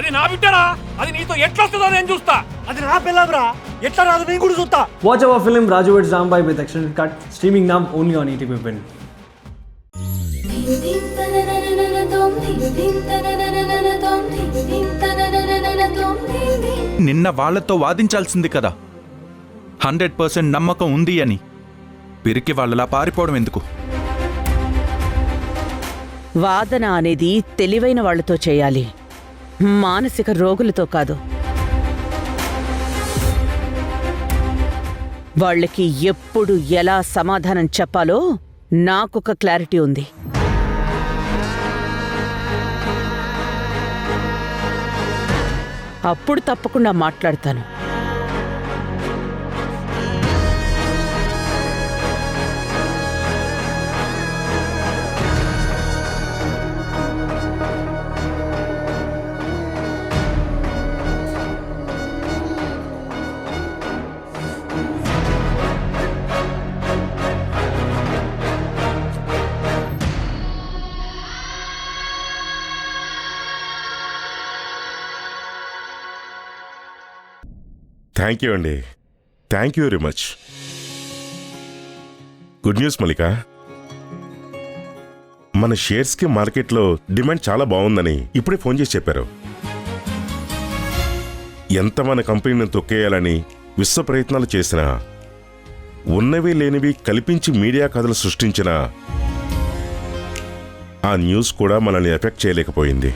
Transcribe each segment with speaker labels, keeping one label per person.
Speaker 1: అది నా బిడ్డరా, అది నీతో ఎట్లా వస్తుందో నేను చూస్తా.
Speaker 2: అది నా పిల్లరా, ఎట్లా రాదు నేను కూడా చూస్తా.
Speaker 3: Watch our film Raju's Rambai with extended cut, streaming now only on ETV Win.
Speaker 4: నిన్న వాళ్లతో వాదించాల్సింది కదా, 100% నమ్మకం ఉంది అని. పిరికి వాళ్ళలా పారిపోవడం ఎందుకు?
Speaker 5: వాదన అనేది తెలివైన వాళ్లతో చేయాలి, మానసిక రోగులతో కాదు. వాళ్ళకి ఎప్పుడు ఎలా సమాధానం చెప్పాలో నాకొక క్లారిటీ ఉంది. అప్పుడు తప్పకుండా మాట్లాడతాను.
Speaker 6: థ్యాంక్ యూ అండి, thank you very much. Good news Mallika, మన షేర్స్కి మార్కెట్లో డిమాండ్ చాలా బాగుందని ఇప్పుడే ఫోన్ చేసి చెప్పారు. ఎంత మన కంపెనీని తొక్కేయాలని విశ్వ ప్రయత్నాలు చేసినా, ఉన్నవి లేనివి కల్పించి మీడియా కథలు సృష్టించిన ఆ న్యూస్ కూడా మనల్ని ఎఫెక్ట్ చేయలేకపోయింది.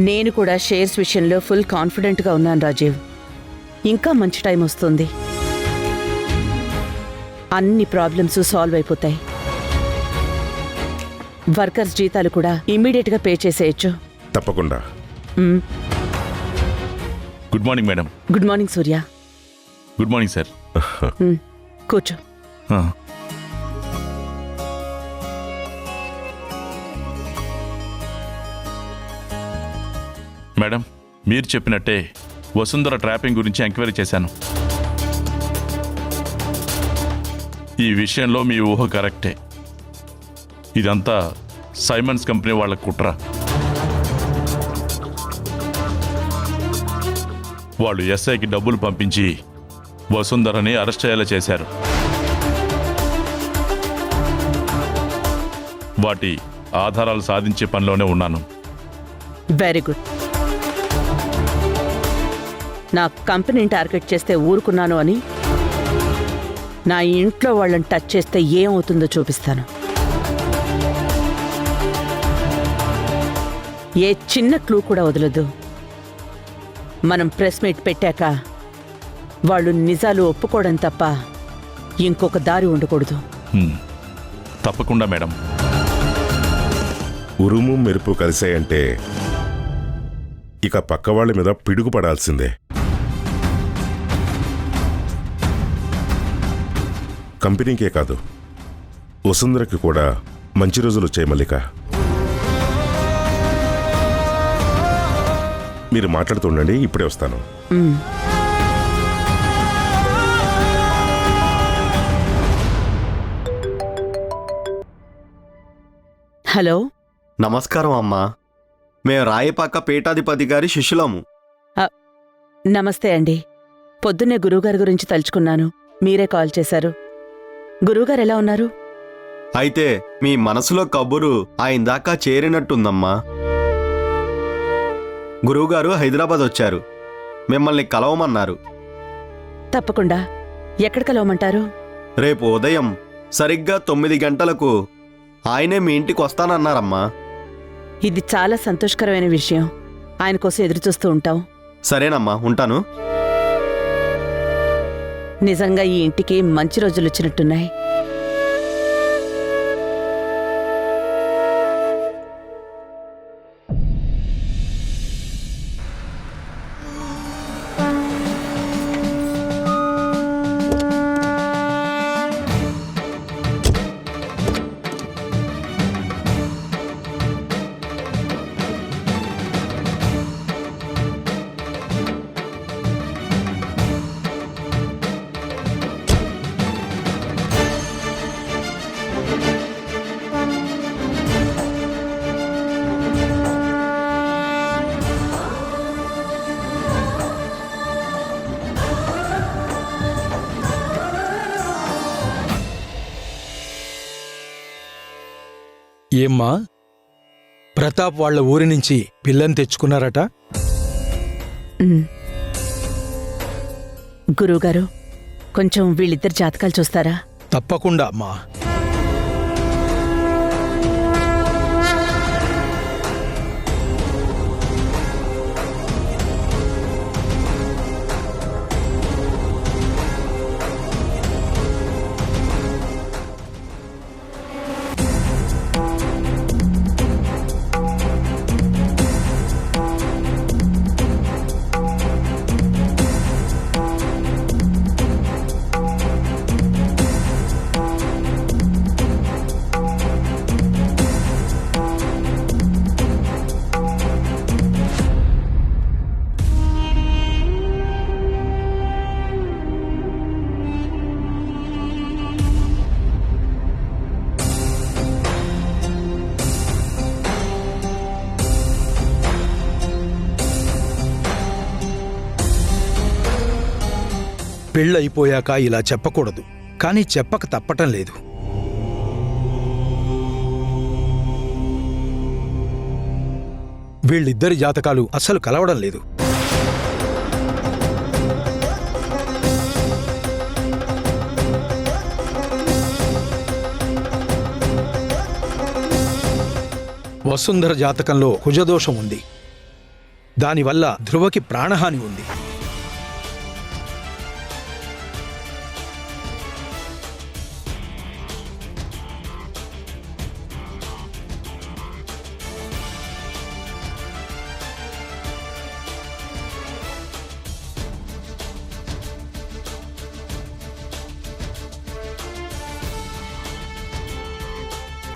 Speaker 5: నేను కూడా షేర్స్ విషయంలో ఫుల్ కాన్ఫిడెంట్గా ఉన్నాను రాజీవ్. ఇంకా మంచి టైం వస్తుంది, అన్ని ప్రాబ్లమ్స్ సాల్వ్ అయిపోతాయి. వర్కర్స్ జీతాలు కూడా ఇమ్మీడియట్గా పే చేసేయచ్చు.
Speaker 6: తప్పకుండా.
Speaker 4: Good morning madam.
Speaker 5: Good morning Surya.
Speaker 4: Good morning sir.
Speaker 5: కూర్చో.
Speaker 4: మేడం, మీరు చెప్పినట్టే వసుంధర ట్రాపింగ్ గురించి ఎంక్వైరీ చేశాను. ఈ విషయంలో మీ ఊహ కరెక్టే. ఇదంతా సైమన్స్ కంపెనీ వాళ్ళ కుట్ర. వాళ్ళు ఎస్ఐకి డబ్బులు పంపించి వసుంధరని అరెస్ట్ చేయాలా చేశారు. వాటి ఆధారాలు సాధించే పనిలోనే ఉన్నాను.
Speaker 5: Very good. నా కంపెనీని టార్గెట్ చేస్తే ఊరుకున్నాను అని, నా ఇంట్లో వాళ్ళని టచ్ చేస్తే ఏమవుతుందో చూపిస్తాను. ఏ చిన్న క్లూ కూడా వదలదు. మనం ప్రెస్ మీట్ పెట్టాక వాళ్ళు నిజాలు ఒప్పుకోవడం తప్ప ఇంకొక దారి ఉండకూడదు.
Speaker 4: తప్పకుండా మేడం.
Speaker 6: ఉరుము మెరుపు కలిసాయంటే ఇక పక్క వాళ్ళ మీద పిడుగు పడాల్సిందే. కంపెనీకే కాదు, వసుంధరకి కూడా మంచి రోజులు వచ్చాయి మల్లిక. మీరు మాట్లాడుతుండండి, ఇప్పుడే వస్తాను.
Speaker 5: హలో.
Speaker 2: నమస్కారం అమ్మా, మేము రాయపాక పీఠాధిపతి గారి శిష్యులము.
Speaker 5: నమస్తే అండి. పొద్దున్నే గురువుగారి గురించి తలుచుకున్నాను, మీరే కాల్ చేశారు. గురువుగారు ఎలా ఉన్నారు?
Speaker 2: అయితే మీ మనసులో కబురు ఆయన దాకా చేరినట్టుందమ్మా. గురువుగారు హైదరాబాద్ వచ్చారు, మిమ్మల్ని కలవమన్నారు.
Speaker 5: తప్పకుండా. ఎక్కడ కలవమంటారు?
Speaker 2: రేపు ఉదయం సరిగ్గా 9 గంటలకు ఆయనే మీ ఇంటికి వస్తానన్నారమ్మా.
Speaker 5: ఇది చాలా సంతోషకరమైన విషయం. ఆయన కోసం ఎదురుచూస్తూ ఉంటాం.
Speaker 2: సరేనమ్మా, ఉంటాను.
Speaker 5: నిజంగా ఈ ఇంటికి మంచి రోజులు వచ్చినట్టున్నాయి.
Speaker 7: ఏమ్మా ప్రతాప్ వాళ్ళ ఊరి నుంచి పిల్లని తెచ్చుకున్నారట?
Speaker 5: గురువుగారు, కొంచెం వీళ్ళిద్దరి జాతకాలు చూస్తారా?
Speaker 7: తప్పకుండా అమ్మా. పెళ్ళయిపోయాక ఇలా చెప్పకూడదు, కానీ చెప్పక తప్పటం లేదు. వీళ్ళిద్దరి జాతకాలు అస్సలు కలవడం లేదు. వసుంధర జాతకంలో కుజదోషం ఉంది. దానివల్ల ధ్రువకి ప్రాణహాని ఉంది.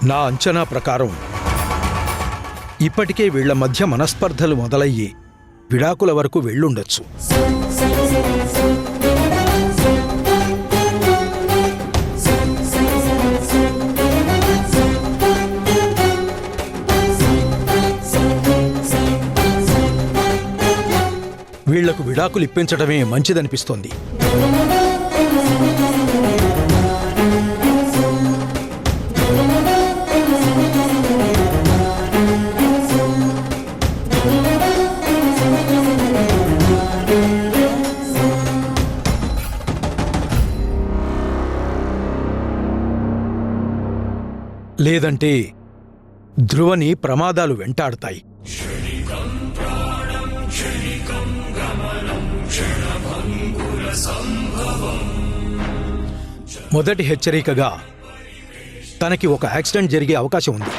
Speaker 7: నా అంచనా ప్రకారం ఇప్పటికే వీళ్ల మధ్య మనస్పర్ధలు మొదలయ్యి విడాకుల వరకు వెళ్ళుండొచ్చు. వీళ్లకు విడాకులు ఇప్పించడమే మంచిదనిపిస్తోంది. లేదంటే ధ్రువని ప్రమాదాలు వెంటాడతాయి. మొదటి హెచ్చరికగా తనకి ఒక యాక్సిడెంట్ జరిగే అవకాశం ఉంది.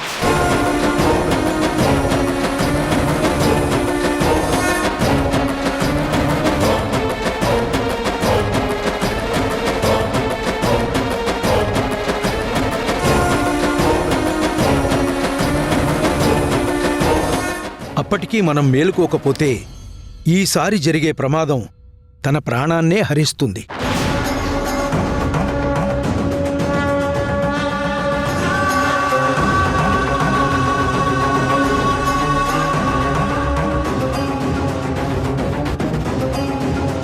Speaker 7: అప్పటికీ మనం మేలుకోకపోతే ఈసారి జరిగే ప్రమాదం తన ప్రాణాన్నే హరిస్తుంది.